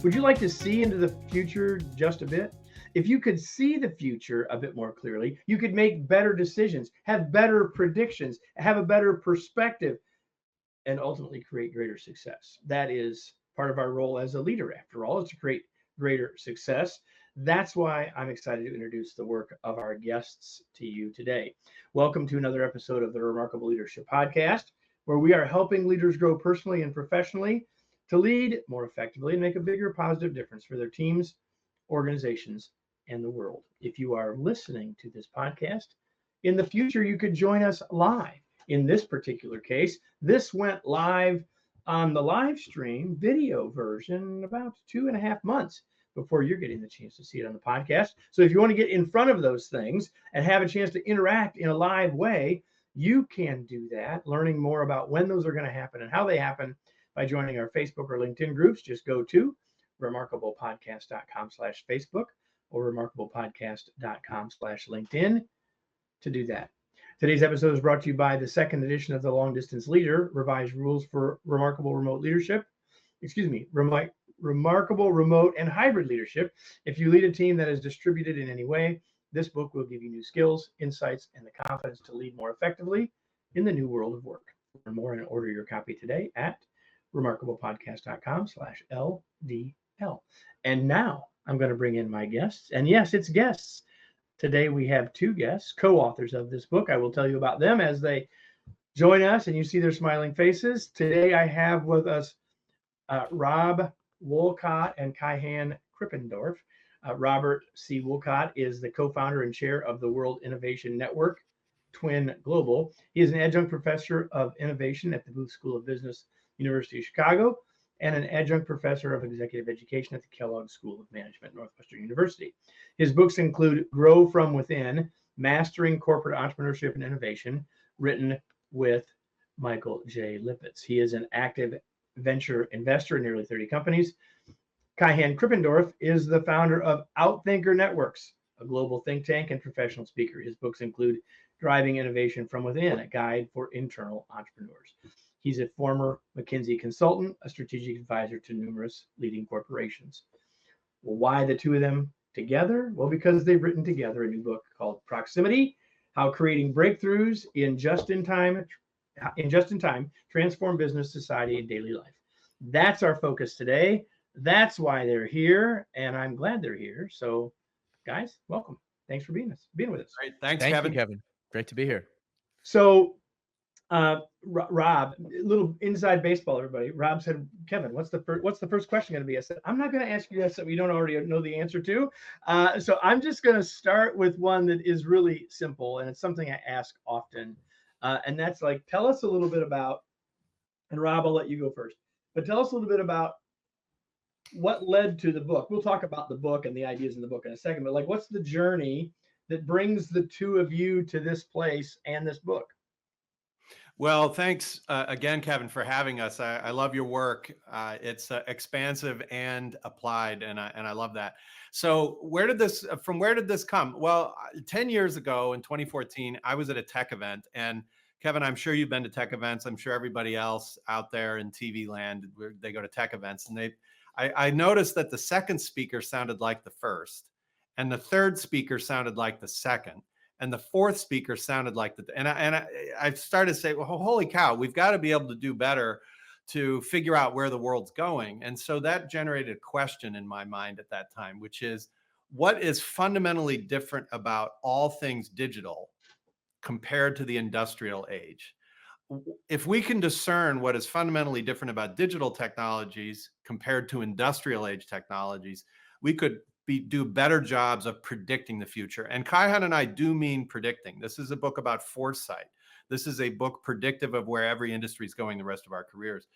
Would you like to see into the future just a bit? If you could see the future a bit more clearly, you could make better decisions, have better predictions, have a better perspective, and ultimately create greater success. That is part of our role as a leader, after all, is to create greater success. That's why I'm excited to introduce the work of our guests to you today. Welcome to another episode of the Remarkable Leadership Podcast, where we are helping leaders grow personally and professionally to lead more effectively and make a bigger positive difference for their teams, organizations, and the world. If you are listening to this podcast, in the future, you could join us live. In this particular case, this went live on the live stream video version about 2.5 months before you're getting the chance to see it on the podcast. So if you want to get in front of those things and have a chance to interact in a live way, you can do that, learning more about when those are going to happen and how they happen by joining our Facebook or LinkedIn groups. Just go to remarkablepodcast.com/Facebook or remarkablepodcast.com/LinkedIn to do that. Today's episode is brought to you by the second edition of the Long Distance Leader, Revised Rules for Remarkable Remote Leadership. Remarkable Remote and Hybrid Leadership. If you lead a team that is distributed in any way, this book will give you new skills, insights, and the confidence to lead more effectively in the new world of work. Learn more and order your copy today at remarkablepodcast.com/LDL. And now I'm going to bring in my guests. And yes, it's guests. Today we have two guests, co-authors of this book. I will tell you about them as they join us and you see their smiling faces. Today I have with us Rob Wolcott and Kaihan Krippendorff. Robert C. Wolcott is the co-founder and chair of the World Innovation Network, Twin Global. He is an adjunct professor of innovation at the Booth School of Business, University of Chicago, and an adjunct professor of executive education at the Kellogg School of Management, Northwestern University. His books include Grow From Within, Mastering Corporate Entrepreneurship and Innovation, written with Michael J. Lippitz. He is an active venture investor in nearly 30 companies. Kaihan Krippendorff is the founder of Outthinker Networks, a global think tank and professional speaker. His books include Driving Innovation from Within, a guide for internal entrepreneurs. He's a former McKinsey consultant, a strategic advisor to numerous leading corporations. Well, why the two of them together? Well, because they've written together a new book called Proximity: How Creating Breakthroughs in Just-in-Time Transform Business, Society, and Daily Life. That's our focus today. That's why they're here, and I'm glad they're here. So, guys, welcome. Thanks for being with us. Great. Thanks, Kevin. Kevin. Great to be here. So, Rob, a little inside baseball, everybody. Rob said, "Kevin, what's the first question going to be?" I said, "I'm not going to ask you that something you don't already know the answer to. So I'm just going to start with one that is really simple, and it's something I ask often, and that's like, tell us a little bit about." And Rob, I'll let you go first, but tell us a little bit about what led to the book. We'll talk about the book and the ideas in the book in a second, but like, what's the journey that brings the two of you to this place and this book? Well, thanks again, Kevin, for having us. I love your work. It's expansive and applied, and I love that. So from where did this come? Well, 10 years ago in 2014, I was at a tech event, and Kevin, I'm sure you've been to tech events. I'm sure everybody else out there in TV land, they go to tech events, and I noticed that the second speaker sounded like the first, and the third speaker sounded like the second, and the fourth speaker sounded like I started to say, well, holy cow, we've got to be able to do better to figure out where the world's going. And so that generated a question in my mind at that time, which is, what is fundamentally different about all things digital compared to the industrial age? If we can discern what is fundamentally different about digital technologies compared to industrial age technologies, we could do better jobs of predicting the future. And Kaihan and I do mean predicting. This is a book about foresight. This is a book predictive of where every industry is going the rest of our careers.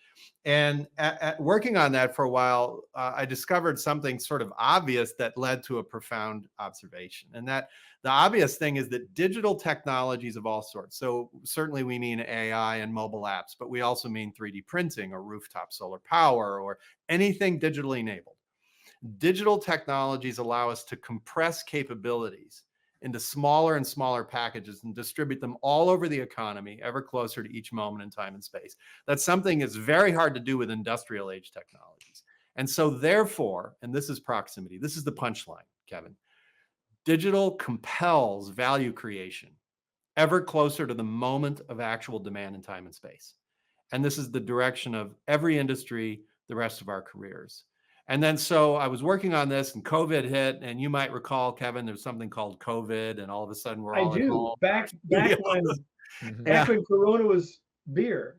And at working on that for a while, I discovered something sort of obvious that led to a profound observation. And that the obvious thing is that digital technologies of all sorts, so certainly we mean AI and mobile apps, but we also mean 3D printing or rooftop solar power or anything digitally enabled. Digital technologies allow us to compress capabilities into smaller and smaller packages and distribute them all over the economy, ever closer to each moment in time and space. That's something that's very hard to do with industrial age technologies. And so therefore, and this is proximity, this is the punchline, Kevin, digital compels value creation ever closer to the moment of actual demand in time and space. And this is the direction of every industry, the rest of our careers. And then so I was working on this and COVID hit, and you might recall, Kevin, there's something called COVID, and all of a sudden we're I all at do. home. Back Yeah. when Corona was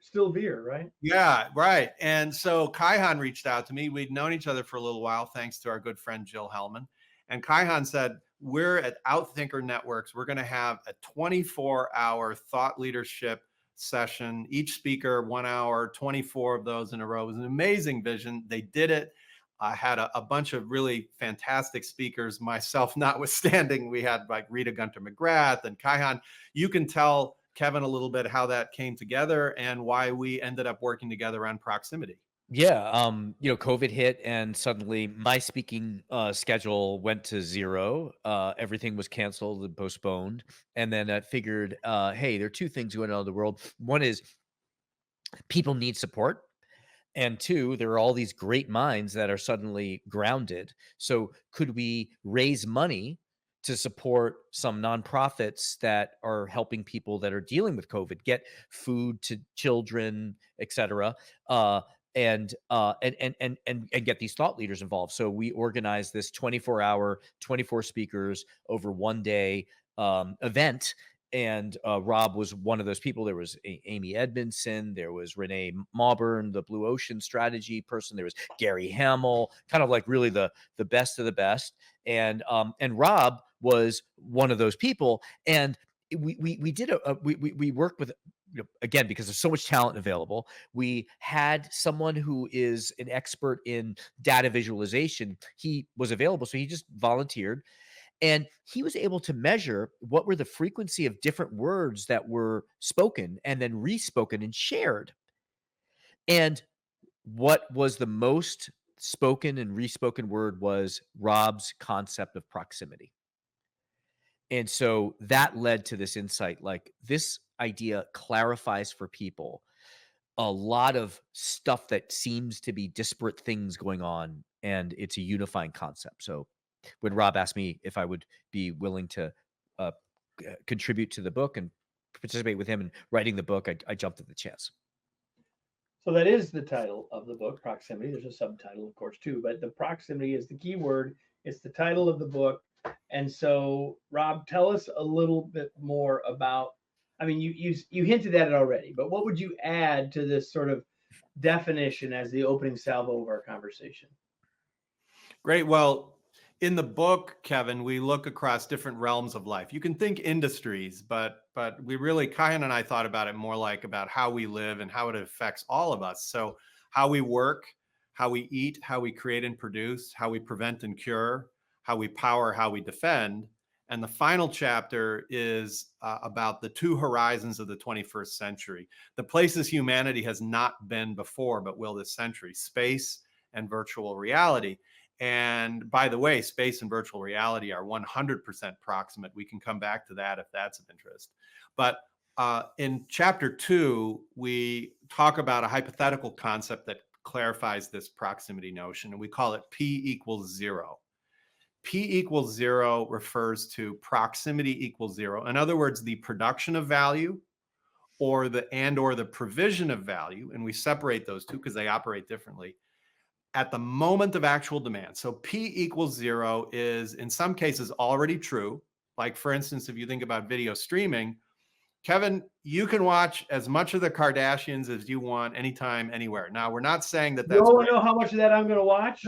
still beer, right? Yeah, right. And so Kaihan reached out to me. We'd known each other for a little while, thanks to our good friend Jill Hellman. And Kaihan said, we're at Outthinker Networks. We're going to have a 24-hour thought leadership session. Each speaker, 1 hour, 24 of those in a row. It was an amazing vision. They did it. I had a bunch of really fantastic speakers, myself notwithstanding. We had like Rita Gunter McGrath and Kaihan. You can tell Kevin a little bit how that came together and why we ended up working together on proximity. Yeah, COVID hit and suddenly my speaking schedule went to zero. Everything was canceled and postponed. And then I figured, hey, there are two things going on in the world. One is people need support. And two, there are all these great minds that are suddenly grounded. So could we raise money to support some nonprofits that are helping people that are dealing with COVID, get food to children, et cetera, and get these thought leaders involved? So we organized this 24-hour, 24 speakers over one day event. And Rob was one of those people. There was Amy Edmondson. There was Renee Mauburn, the Blue Ocean strategy person. There was Gary Hamill, kind of like really the best of the best. And Rob was one of those people. And we did we worked with, again, because there's so much talent available. We had someone who is an expert in data visualization. He was available, so he just volunteered. And he was able to measure what were the frequency of different words that were spoken and then respoken and shared. And what was the most spoken and respoken word was Rob's concept of proximity. And so that led to this insight, like this idea clarifies for people a lot of stuff that seems to be disparate things going on, and it's a unifying concept. So when Rob asked me if I would be willing to contribute to the book and participate with him in writing the book, I jumped at the chance. So that is the title of the book, Proximity. There's a subtitle, of course, too, but the proximity is the key word. It's the title of the book. And so, Rob, tell us a little bit more about, I mean, you hinted at it already, but what would you add to this sort of definition as the opening salvo of our conversation? Great. Well, in the book, Kevin, we look across different realms of life. You can think industries, but we really, Kaihan and I thought about it more like about how we live and how it affects all of us. So how we work, how we eat, how we create and produce, how we prevent and cure, how we power, how we defend. And the final chapter is about the two horizons of the 21st century, the places humanity has not been before, but will this century: space and virtual reality. And by the way, space and virtual reality are 100% proximate. We can come back to that if that's of interest. But in chapter 2, we talk about a hypothetical concept that clarifies this proximity notion, and we call it P equals 0. P equals 0 refers to proximity equals 0. In other words, the production of value or the provision of value, and we separate those two because they operate differently, at the moment of actual demand. So P equals 0 is in some cases already true. Like, for instance, if you think about video streaming, Kevin, you can watch as much of the Kardashians as you want, anytime, anywhere. Now, we're not saying that that's. You don't know how much of that I'm going to watch?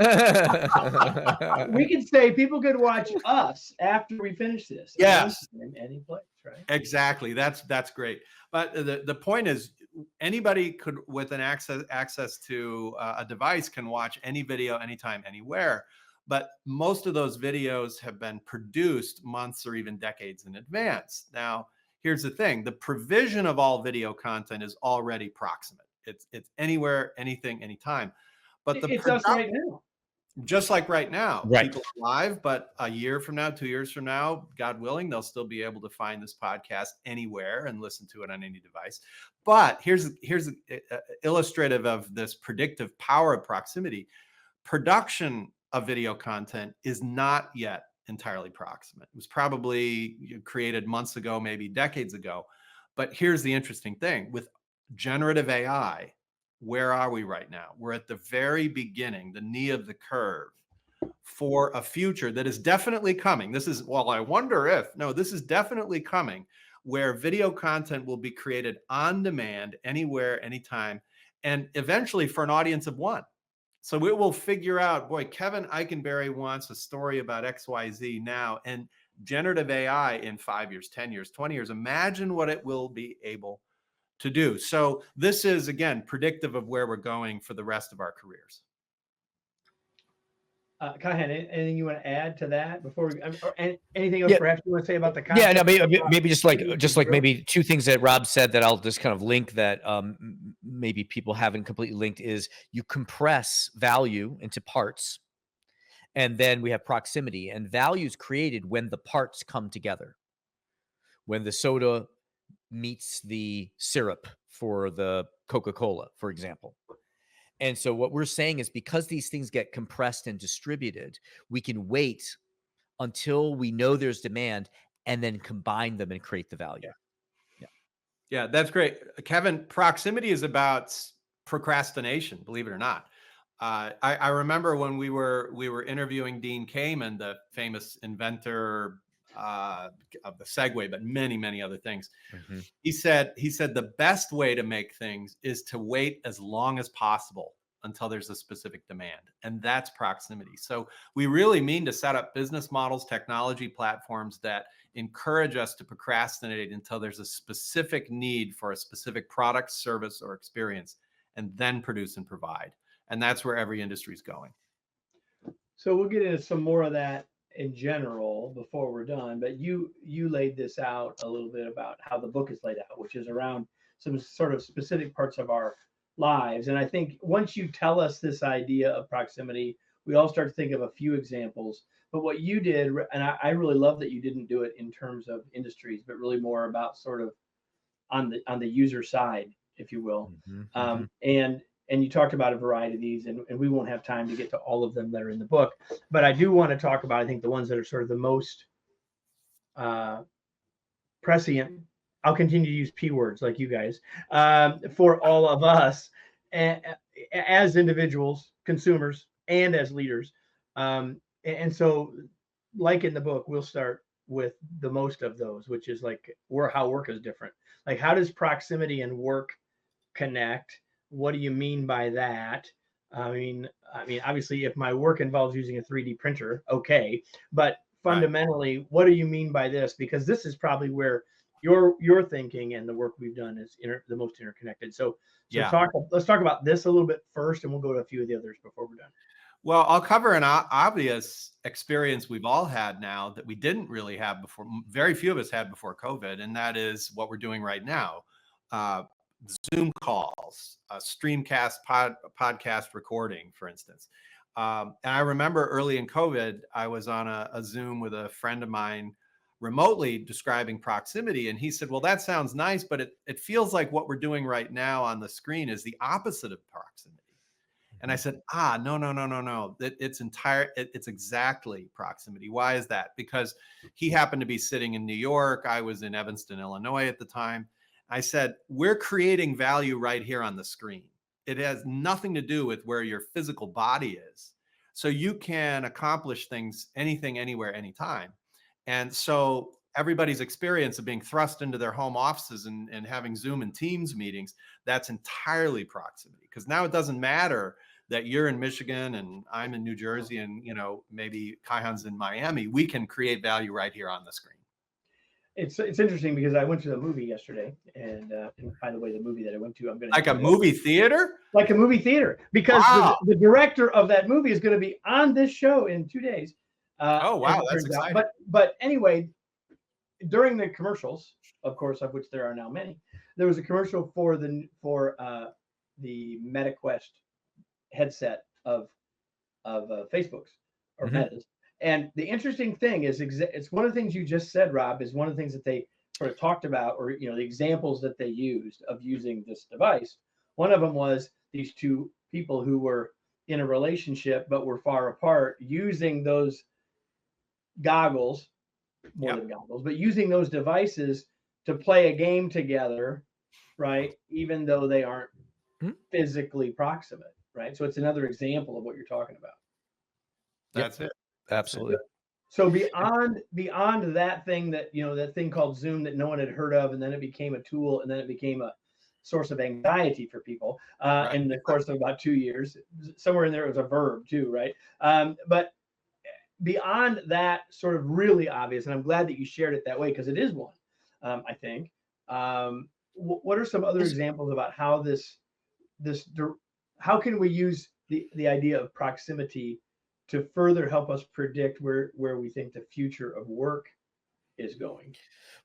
We can say people could watch us after we finish this. Yes. In any place, right? Exactly. That's great. But the point is, anybody could, with an access to a device, can watch any video, anytime, anywhere. But most of those videos have been produced months or even decades in advance. Now, here's the thing: the provision of all video content is already proximate. It's anywhere, anything, anytime. But it's us right now. Just like right now, right. People are live, but a year from now, 2 years from now, God willing, they'll still be able to find this podcast anywhere and listen to it on any device. But here's illustrative of this predictive power of proximity. production of video content is not yet entirely proximate. It was probably created months ago, maybe decades ago. But here's the interesting thing with generative AI, where are we right now? We're at the very beginning, the knee of the curve for a future that is definitely coming. This is, well, I wonder if, no, this is definitely coming, where video content will be created on demand, anywhere, anytime, and eventually for an audience of one. So it will figure out, boy, Kevin Eikenberry wants a story about XYZ now, and generative AI in 5 years, 10 years, 20 years, imagine what it will be able to do. So this is, again, predictive of where we're going for the rest of our careers. Kaihan, anything you want to add to that before we, or anything else perhaps you want to say about the concept? Yeah, no, maybe just like maybe two things that Rob said that I'll just kind of link that maybe people haven't completely linked is you compress value into parts, and then we have proximity, and value is created when the parts come together. When the soda meets the syrup for the Coca-Cola, for example. And so what we're saying is because these things get compressed and distributed, we can wait until we know there's demand and then combine them and create the value. Yeah, that's great. Kevin, proximity is about procrastination, believe it or not. I remember when we were interviewing Dean Kamen, the famous inventor of the Segway, but many other things. Mm-hmm. He said the best way to make things is to wait as long as possible until there's a specific demand, and that's proximity. So we really mean to set up business models, technology platforms that encourage us to procrastinate until there's a specific need for a specific product, service, or experience, and then produce and provide. And that's where every industry is going. So we'll get into some more of that in general before we're done, but you laid this out a little bit about how the book is laid out, which is around some sort of specific parts of our lives. And I think once you tell us this idea of proximity, we all start to think of a few examples. But what you did, and I really love that you didn't do it in terms of industries, but really more about sort of on the user side, if you will. Mm-hmm. And you talked about a variety of these, and we won't have time to get to all of them that are in the book. But I do want to talk about, I think, the ones that are sort of the most prescient. I'll continue to use P words like you guys for all of us as individuals, consumers, and as leaders. And so, like in the book, we'll start with the most of those, which is like how work is different. Like, how does proximity and work connect? What do you mean by that? I mean, obviously, if my work involves using a 3D printer, okay. But fundamentally, what do you mean by this? Because this is probably where your thinking and the work we've done is the most interconnected. So let's talk about this a little bit first, and we'll go to a few of the others before we're done. Well, I'll cover an obvious experience we've all had now that we didn't really have before. Very few of us had before COVID, and that is what we're doing right now. Zoom calls, streamcast podcast recording, for instance. And I remember early in COVID, I was on a Zoom with a friend of mine remotely describing proximity. And he said, well, that sounds nice, but it feels like what we're doing right now on the screen is the opposite of proximity. And I said, no. It's exactly proximity. Why is that? Because he happened to be sitting in New York. I was in Evanston, Illinois at the time. I said, we're creating value right here on the screen. It has nothing to do with where your physical body is. So you can accomplish things, anything, anywhere, anytime. And so everybody's experience of being thrust into their home offices and having Zoom and Teams meetings, that's entirely proximity. Because now it doesn't matter that you're in Michigan and I'm in New Jersey and, maybe Kaihan's in Miami. We can create value right here on the screen. It's interesting because I went to the movie yesterday, and by the way, the movie that I went to, I'm going to like a movie theater, because the director of that movie is going to be on this show in 2 days. Oh wow, that's exciting! But anyway, during the commercials, of course, of which there are now many, there was a commercial for the MetaQuest headset of Facebook's or Meta's. And the interesting thing is, it's one of the things you just said, Rob, is one of the things that they sort of talked about, or the examples that they used of using this device. One of them was these two people who were in a relationship, but we're far apart, using those goggles, more Yep. than goggles, but using those devices to play a game together, right? Even though they aren't Hmm? physically proximate, right? So it's another example of what you're talking about. Yep. That's it. Absolutely. So beyond that thing that, that thing called Zoom that no one had heard of, and then it became a tool, and then it became a source of anxiety for people. Right. In the course of about 2 years, somewhere in there it was a verb too, right? But beyond that, sort of really obvious, and I'm glad that you shared it that way because it is one. I think. What are some other examples about how how can we use the idea of proximity to further help us predict where we think the future of work is going?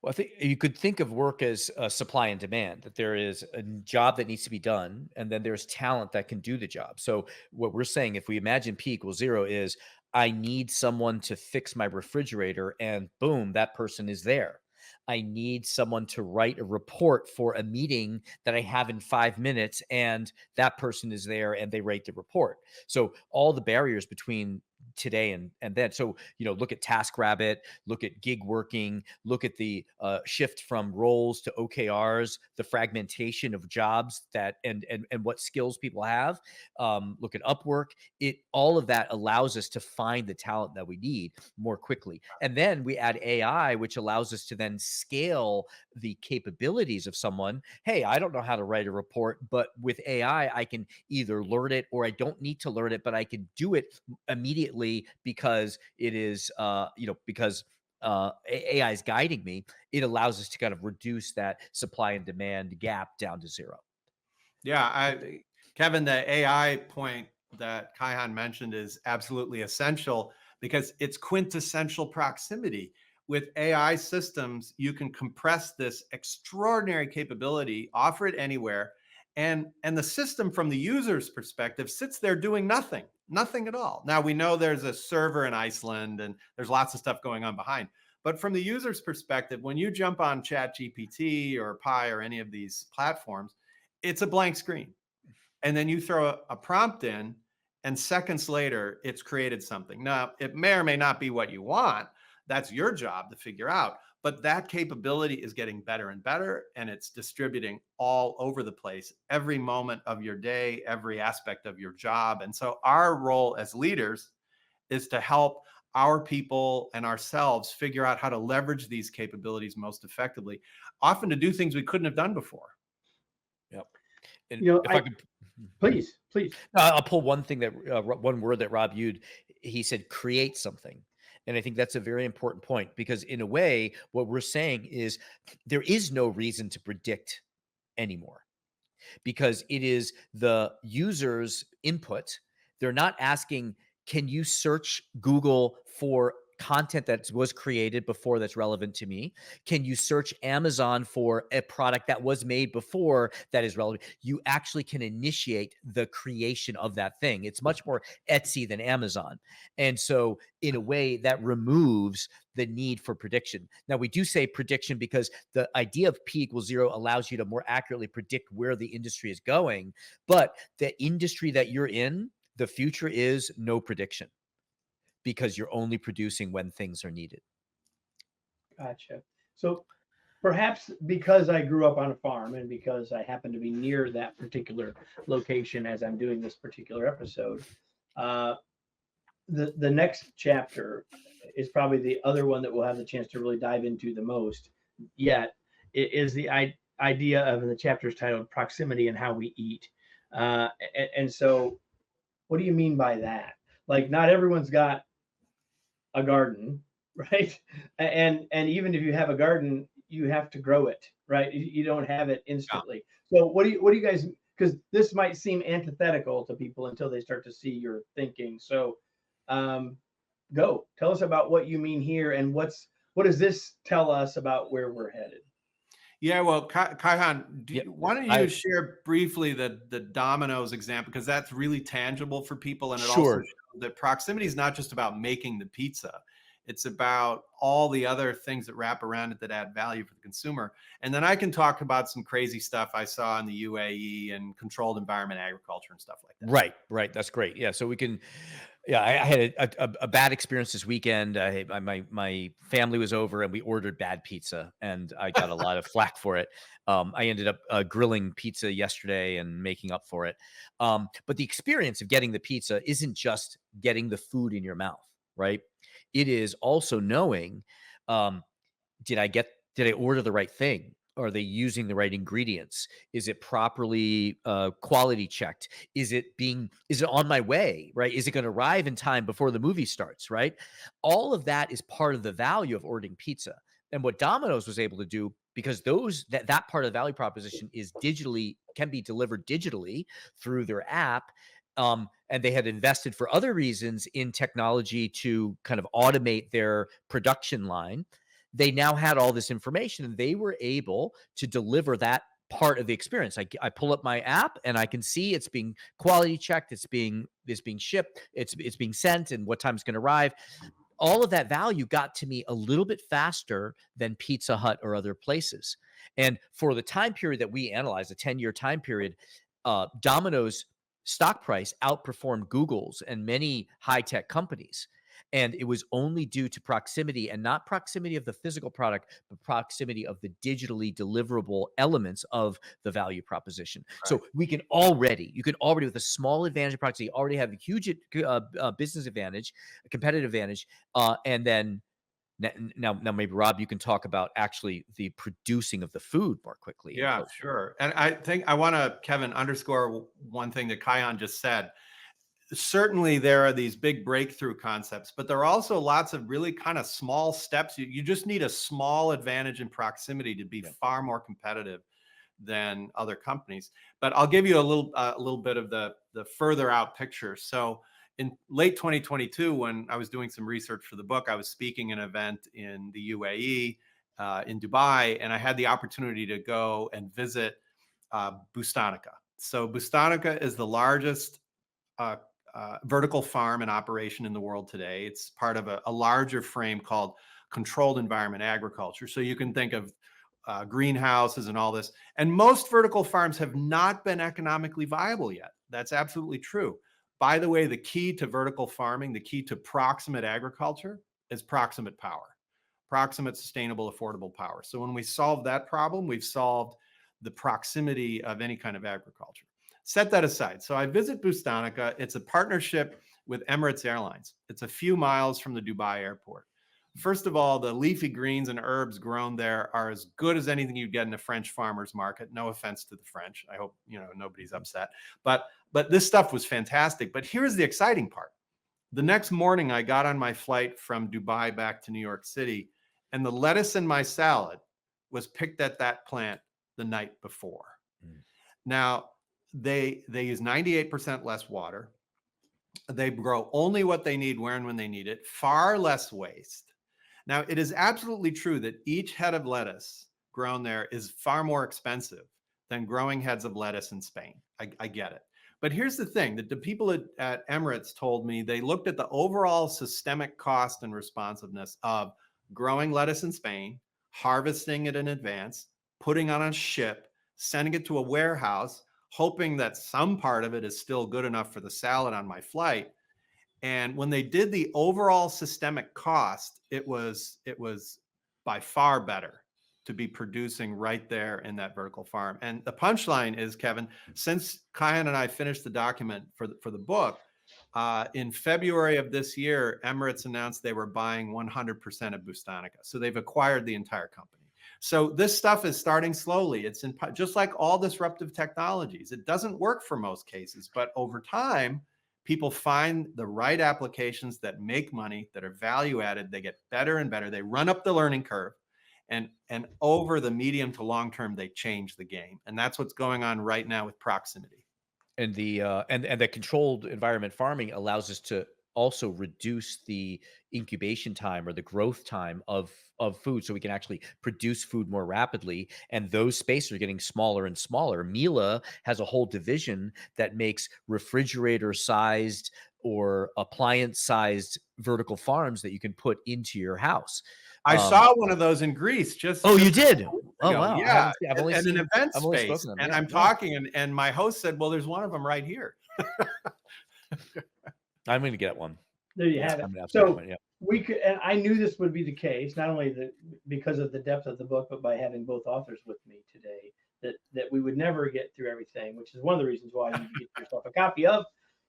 Well, I think you could think of work as supply and demand, that there is a job that needs to be done, and then there's talent that can do the job. So, what we're saying, if we imagine P equals zero, is I need someone to fix my refrigerator, and boom, that person is there. I need someone to write a report for a meeting that I have in 5 minutes, and that person is there and they write the report. So, all the barriers between today and then. So, look at TaskRabbit, look at gig working, look at the shift from roles to OKRs, the fragmentation of jobs that and what skills people have. Look at Upwork. All of that allows us to find the talent that we need more quickly. And then we add AI, which allows us to then scale the capabilities of someone. Hey, I don't know how to write a report, but with AI, I can either learn it or I don't need to learn it, but I can do it immediately because it is, because AI is guiding me. It allows us to kind of reduce that supply and demand gap down to zero. Yeah, Kevin, the AI point that Kaihan mentioned is absolutely essential because it's quintessential proximity. With AI systems, you can compress this extraordinary capability, offer it anywhere, and the system from the user's perspective sits there doing nothing at all. Now, we know there's a server in Iceland and there's lots of stuff going on behind. But from the user's perspective, when you jump on ChatGPT or Pi or any of these platforms, it's a blank screen. And then you throw a prompt in, and seconds later, it's created something. Now, it may or may not be what you want. That's your job to figure out. But that capability is getting better and better, and it's distributing all over the place, every moment of your day, every aspect of your job. And so our role as leaders is to help our people and ourselves figure out how to leverage these capabilities most effectively, often to do things we couldn't have done before. Yep. And if I I could, please. I'll pull one thing that one word that Rob used. He said, create something. And I think that's a very important point because in a way, what we're saying is there is no reason to predict anymore because it is the user's input. They're not asking, can you search Google for content that was created before that's relevant to me? Can you search Amazon for a product that was made before that is relevant? You actually can initiate the creation of that thing. It's much more Etsy than Amazon. And so in a way that removes the need for prediction. Now, we do say prediction because the idea of P equals zero allows you to more accurately predict where the industry is going. But the industry that you're in, the future is no prediction because you're only producing when things are needed. Gotcha. So perhaps because I grew up on a farm and because I happen to be near that particular location as I'm doing this particular episode, the next chapter is probably the other one that we'll have the chance to really dive into the most yet. It is the idea of, and the chapter is titled "Proximity and How We Eat." And so, what do you mean by that? Like, not everyone's got a garden, right? And even if you have a garden, you have to grow it, right? You don't have it instantly. So what do you guys, because this might seem antithetical to people until they start to see your thinking. So go tell us about what you mean here, and what does this tell us about where we're headed? Yeah, well, Kaihan, Yep. why don't you share briefly the Domino's example, because that's really tangible for people, and it also Sure. shows that proximity is not just about making the pizza. It's about all the other things that wrap around it that add value for the consumer. And then I can talk about some crazy stuff I saw in the UAE and controlled environment agriculture and stuff like that. Right. That's great. Yeah. So we can, yeah, I had a bad experience this weekend. My family was over and we ordered bad pizza, and I got a lot of flack for it. I ended up grilling pizza yesterday and making up for it. But the experience of getting the pizza isn't just getting the food in your mouth, right? It is also knowing, um, did I order the right thing? Are they using the right ingredients? Is it properly quality checked? Is it on my way, right? Is it going to arrive in time before the movie starts, right? All of that is part of the value of ordering pizza. And what Domino's was able to do, because that part of the value proposition can be delivered digitally through their app. And they had invested for other reasons in technology to kind of automate their production line. They now had all this information, and they were able to deliver that part of the experience. I pull up my app and I can see it's being quality checked, it's being shipped, it's being sent, and what time it's going to arrive. All of that value got to me a little bit faster than Pizza Hut or other places. And for the time period that we analyzed, a 10-year time period, Domino's stock price outperformed Google's and many high-tech companies. And it was only due to proximity, and not proximity of the physical product, but proximity of the digitally deliverable elements of the value proposition. Right. So you can already, with a small advantage of proximity, already have a huge business advantage, a competitive advantage. And then now maybe Rob, you can talk about actually the producing of the food more quickly. Yeah, sure. And I think I want to, Kevin, underscore one thing that Kaihan just said. Certainly there are these big breakthrough concepts, but there are also lots of really kind of small steps. You just need a small advantage in proximity to be far more competitive than other companies. But I'll give you a little bit of the further out picture. So in late 2022, when I was doing some research for the book, I was speaking at an event in the UAE, in Dubai, and I had the opportunity to go and visit Bustanica. So Bustanica is the largest vertical farm and operation in the world today. It's part of a larger frame called controlled environment agriculture. So you can think of greenhouses and all this. And most vertical farms have not been economically viable yet. That's absolutely true. By the way, the key to vertical farming, the key to proximate agriculture is proximate power, proximate, sustainable, affordable power. So when we solve that problem, we've solved the proximity of any kind of agriculture. Set that aside. So I visit Bustanica. It's a partnership with Emirates Airlines. It's a few miles from the Dubai airport. First of all, the leafy greens and herbs grown there are as good as anything you'd get in a French farmer's market. No offense to the French. I hope nobody's upset. But this stuff was fantastic. But here's the exciting part. The next morning, I got on my flight from Dubai back to New York City, and the lettuce in my salad was picked at that plant the night before. Now, they use 98% less water. They grow only what they need, where and when they need it, far less waste. Now, it is absolutely true that each head of lettuce grown there is far more expensive than growing heads of lettuce in Spain. I get it. But here's the thing, that the people at Emirates told me they looked at the overall systemic cost and responsiveness of growing lettuce in Spain, harvesting it in advance, putting on a ship, sending it to a warehouse, hoping that some part of it is still good enough for the salad on my flight. And when they did the overall systemic cost, it was by far better to be producing right there in that vertical farm. And the punchline is, Kevin, since Kaihan and I finished the document for the book, in February of this year, Emirates announced they were buying 100% of Bustanica. So they've acquired the entire company. So this stuff is starting slowly. It's just like all disruptive technologies. It doesn't work for most cases, but over time, people find the right applications that make money, that are value added. They get better and better. They run up the learning curve, and over the medium to long term, they change the game. And that's what's going on right now with proximity. And the controlled environment farming allows us to also reduce the incubation time or the growth time of food, so we can actually produce food more rapidly. And those spaces are getting smaller and smaller. Miele has a whole division that makes refrigerator-sized or appliance-sized vertical farms that you can put into your house. I saw one of those in Greece Oh, you just a did? couple weeks Oh, ago. wow. Yeah, I've only at an seen, event I've only space, spoken to them. and Yeah, I'm yeah. talking, and my host said, "Well, there's one of them right here." I'm going to get one. There you Yeah, have it. I'm gonna have to get So one, yeah. we could, and I knew this would be the case, not only because of the depth of the book, but by having both authors with me today, that we would never get through everything, which is one of the reasons why you get yourself a copy of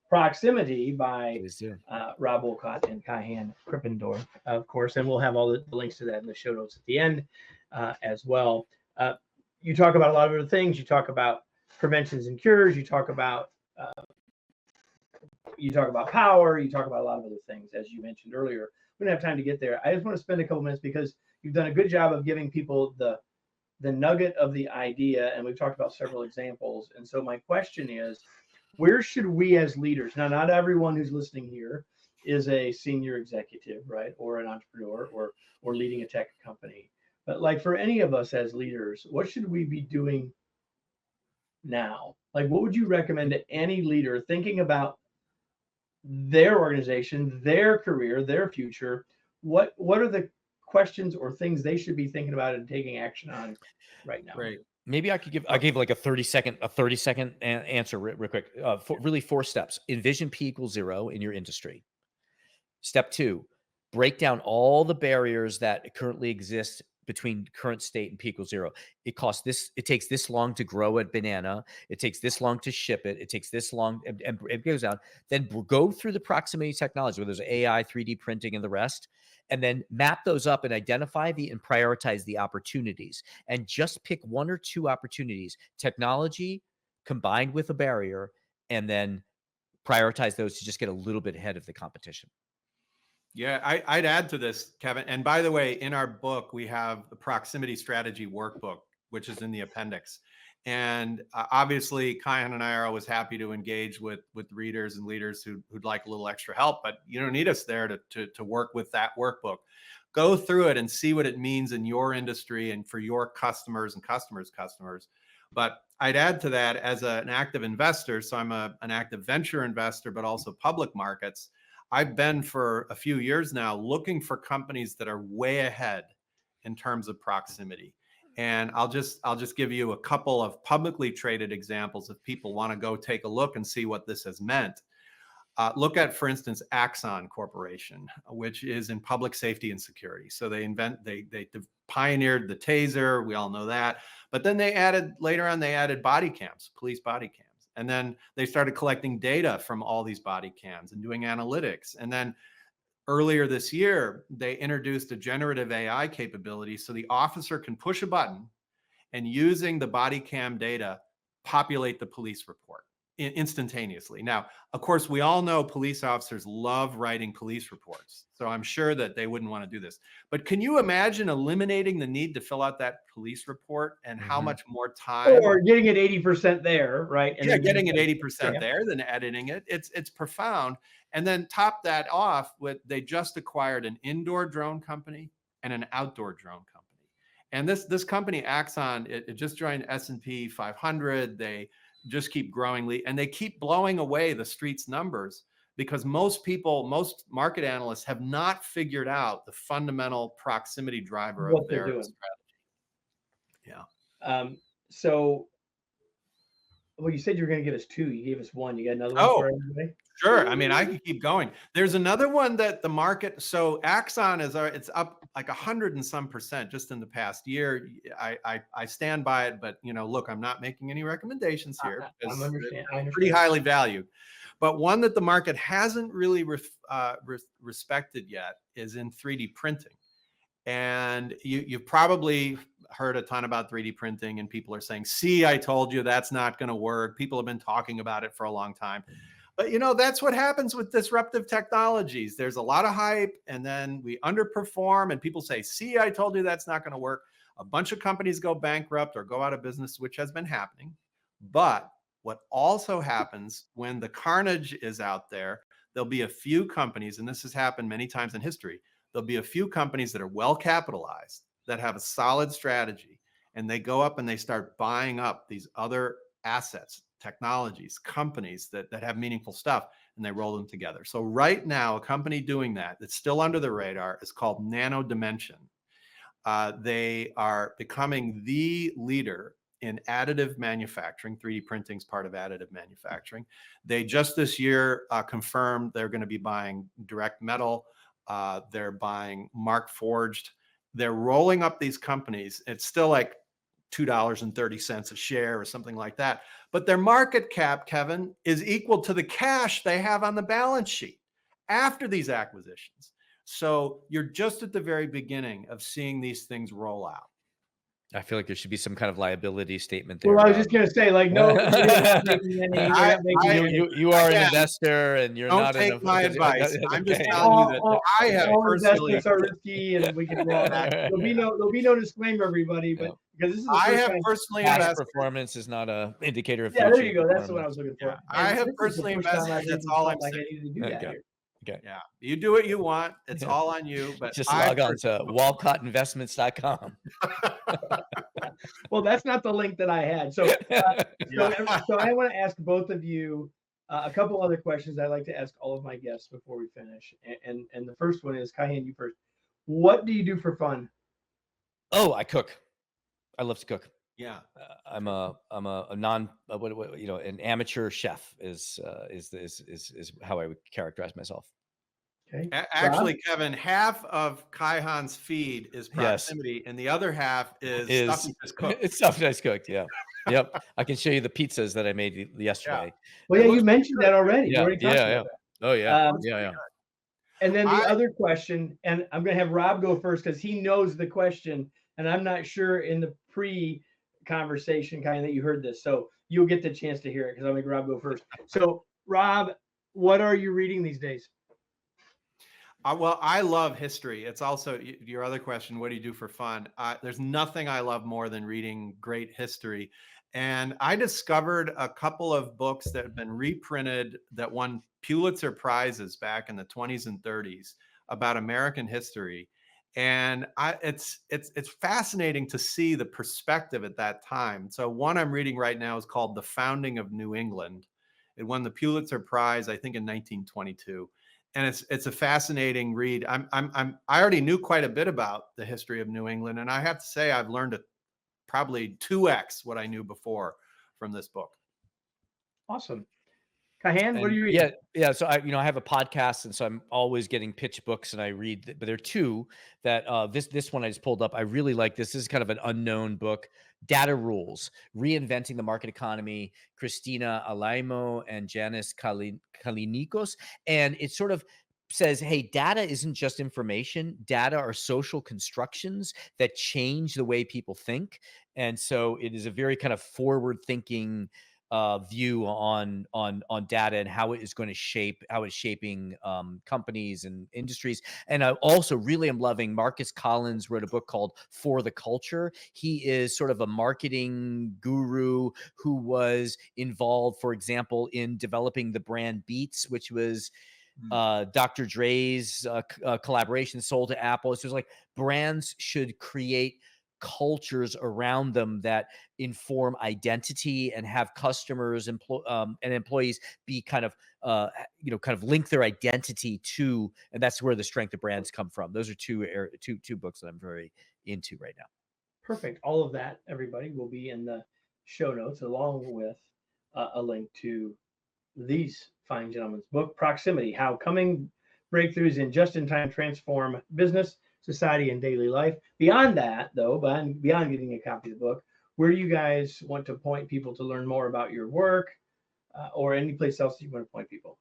Proximity by Please do. Rob Wolcott and Kaihan Krippendorff, of course, and we'll have all the links to that in the show notes at the end as well. You talk about a lot of other things. You talk about preventions and cures. You talk about power. You talk about a lot of other things, as you mentioned earlier. We don't have time to get there. I just want to spend a couple minutes because you've done a good job of giving people the nugget of the idea, and we've talked about several examples. And so my question is, where should we as leaders, now not everyone who's listening here is a senior executive, right, or an entrepreneur or leading a tech company, but like for any of us as leaders, what should we be doing now? Like, what would you recommend to any leader thinking about their organization, their career, their future? What are the questions or things they should be thinking about and taking action on right now? Right. Maybe I gave like a 30-second answer real quick. Really 4 steps. Envision P equals 0 in your industry. Step 2, break down all the barriers that currently exist between current state and P equals 0. It takes this long to grow a banana. It takes this long to ship it. It takes this long, and it goes down. Then go through the proximity technology, where there's AI, 3D printing, and the rest, and then map those up and identify and prioritize the opportunities. And just pick 1 or 2 opportunities, technology combined with a barrier, and then prioritize those to just get a little bit ahead of the competition. Yeah, I'd add to this, Kevin. And by the way, in our book, we have the Proximity Strategy Workbook, which is in the appendix. And obviously, Kaihan and I are always happy to engage with readers and leaders who'd like a little extra help, but you don't need us there to work with that workbook. Go through it and see what it means in your industry and for your customers and customers' customers. But I'd add to that, as an active investor, so I'm an active venture investor, but also public markets. I've been for a few years now looking for companies that are way ahead in terms of proximity. And I'll just give you a couple of publicly traded examples if people want to go take a look and see what this has meant. Look at, for instance, Axon Corporation, which is in public safety and security. So they pioneered the taser. We all know that. But then later on, they added body cams, police body cams. And then they started collecting data from all these body cams and doing analytics. And then earlier this year, they introduced a generative AI capability so the officer can push a button and, using the body cam data, populate the police report instantaneously. Now, of course, we all know police officers love writing police reports, so I'm sure that they wouldn't want to do this. But can you imagine eliminating the need to fill out that police report and how much more time? Or getting it 80% there, right? And yeah, then getting it 80% there, then editing it. It's profound. And then top that off with, they just acquired an indoor drone company and an outdoor drone company. And this company, Axon, it just joined S&P 500. They just keep growing, and they keep blowing away the street's numbers because most market analysts have not figured out the fundamental proximity driver of their strategy. Yeah. So, well, you said you were going to give us 2. You gave us 1. You got another one for everybody? Sure. I mean, I could keep going. There's another one that the market. So Axon it's up like 100 and some % just in the past year. I stand by it, but look, I'm not making any recommendations here because I understand. Pretty highly valued. But one that the market hasn't really respected yet is in 3D printing. And you've probably heard a ton about 3D printing, and people are saying, "See, I told you that's not going to work." People have been talking about it for a long time. But that's what happens with disruptive technologies. There's a lot of hype, and then we underperform, and people say, "See, I told you that's not going to work." A bunch of companies go bankrupt or go out of business, which has been happening. But what also happens when the carnage is out there, there'll be a few companies, and this has happened many times in history, there'll be a few companies that are well capitalized, that have a solid strategy, and they go up and they start buying up these other assets, technologies, companies that have meaningful stuff, and they roll them together. So right now, a company doing that's still under the radar is called Nano Dimension. They are becoming the leader in additive manufacturing. 3D printing is part of additive manufacturing. They just this year confirmed they're going to be buying direct metal. They're buying Mark Forged. They're rolling up these companies. It's still like $2.30 a share or something like that. But their market cap, Kevin, is equal to the cash they have on the balance sheet after these acquisitions. So you're just at the very beginning of seeing these things roll out. I feel like there should be some kind of liability statement there. Well, I was just going to say, like, no, you're not making any, you are an investor, and you're not. Don't take my advice. I'm just telling you that I have personally. Investments are risky, and we can roll that. There'll be no disclaimer, everybody, but because this is I have personally invested. Performance is not an indicator of. Yeah, there you go. That's what I was looking for. Yeah. I have personally invested. That's all I'm saying. I needed to do that here. Okay. Yeah. You do what you want. It's all on you. But just log on to wolcottinvestments.com. Well, that's not the link that I had. So I want to ask both of you a couple other questions I'd like to ask all of my guests before we finish. And the first one is, Kaihan, you first. What do you do for fun? Oh, I cook. I love to cook. Yeah. I'm a an amateur chef is how I would characterize myself. Okay. Actually, Rob? Kevin, half of Kaihan's feed is proximity, and the other half is stuff he just cooked. It's stuff I just cooked. Yeah. Yep. I can show you the pizzas that I made yesterday. Yeah. Well, yeah, you mentioned that already. Yeah. You already talked about that. Oh yeah. Yeah. And then the other question, and I'm going to have Rob go first because he knows the question, and I'm not sure in the pre-conversation kind that you heard this, so you'll get the chance to hear it because I'll make Rob go first. So, Rob, what are you reading these days? Well, I love history. It's also your other question. What do you do for fun? There's nothing I love more than reading great history. And I discovered a couple of books that have been reprinted that won Pulitzer Prizes back in the 20s and 30s about American history. And it's fascinating to see the perspective at that time. So one I'm reading right now is called The Founding of New England. It won the Pulitzer Prize, I think, in 1922. And it's a fascinating read. I already knew quite a bit about the history of New England, and I have to say I've learned probably 2x what I knew before from this book. Awesome. Kaihan, what are you reading? Yeah. So I have a podcast, and so I'm always getting pitch books, and I read. But there are two that this one I just pulled up. I really like this. This is kind of an unknown book. Data Rules: Reinventing the Market Economy. Christina Alaimo and Janice Kalinikos, and it sort of says, hey, data isn't just information. Data are social constructions that change the way people think, and so it is a very kind of forward-thinking view on data and how it is going to shaping companies and industries. And I also really am loving Marcus Collins wrote a book called For the Culture. He is sort of a marketing guru who was involved, for example, in developing the brand Beats, which was Dr. Dre's collaboration sold to Apple. So it's like brands should create cultures around them that inform identity and have customers and employees be kind of link their identity to, and that's where the strength of brands come from. Those are two books that I'm very into right now. Perfect. All of that, everybody, will be in the show notes along with a link to these fine gentlemen's book, Proximity: How Coming Breakthroughs in Just-in-Time Transform Business, Society, and Daily Life. Beyond that, though, beyond getting a copy of the book, where do you guys want to point people to learn more about your work, or any place else that you want to point people?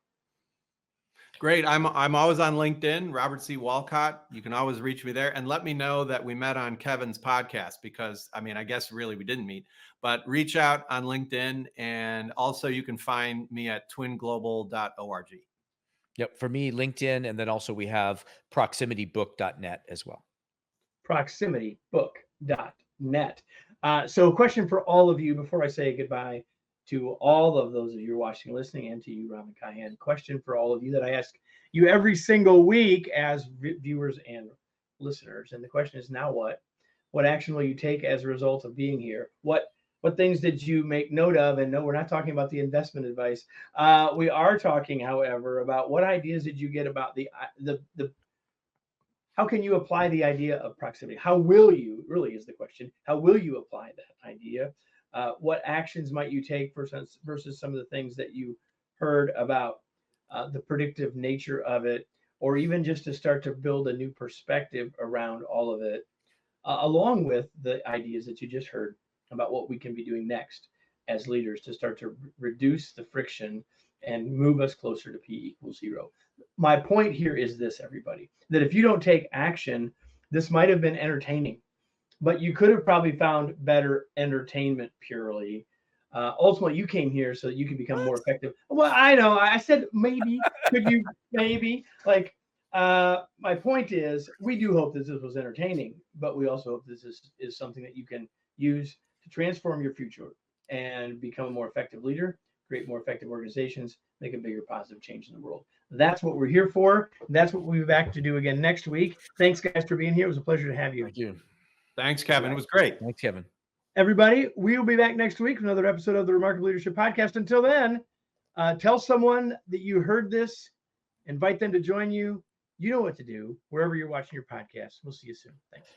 Great. I'm always on LinkedIn, Robert C. Wolcott. You can always reach me there, and let me know that we met on Kevin's podcast, because I guess really we didn't meet, but reach out on LinkedIn, and also you can find me at twinglobal.org. Yep. For me, LinkedIn. And then also we have proximitybook.net as well. Proximitybook.net. So a question for all of you before I say goodbye to all of those of you watching and listening, and to you, Rob and Kaihan. Question for all of you that I ask you every single week as viewers and listeners. And the question is, now what? What action will you take as a result of being here? What What things did you make note of? And no, we're not talking about the investment advice. We are talking, however, about what ideas did you get about the how can you apply the idea of proximity? How will you, really is the question, how will you apply that idea? What actions might you take versus some of the things that you heard about the predictive nature of it, or even just to start to build a new perspective around all of it, along with the ideas that you just heard about what we can be doing next as leaders to start to reduce the friction and move us closer to P=0. My point here is this, everybody, that if you don't take action, this might have been entertaining, but you could have probably found better entertainment purely. Ultimately, you came here so that you can become more effective. Well, I know. I said maybe. Could you maybe? Like, my point is, we do hope that this was entertaining, but we also hope this is something that you can use to transform your future and become a more effective leader, create more effective organizations, make a bigger positive change in the world. That's what we're here for. That's what we'll be back to do again next week. Thanks, guys, for being here. It was a pleasure to have you. Thank you. Thanks, Kevin. It was great. Thanks, Kevin. Everybody, we will be back next week with another episode of the Remarkable Leadership Podcast. Until then, tell someone that you heard this, invite them to join you. You know what to do wherever you're watching your podcast. We'll see you soon. Thanks.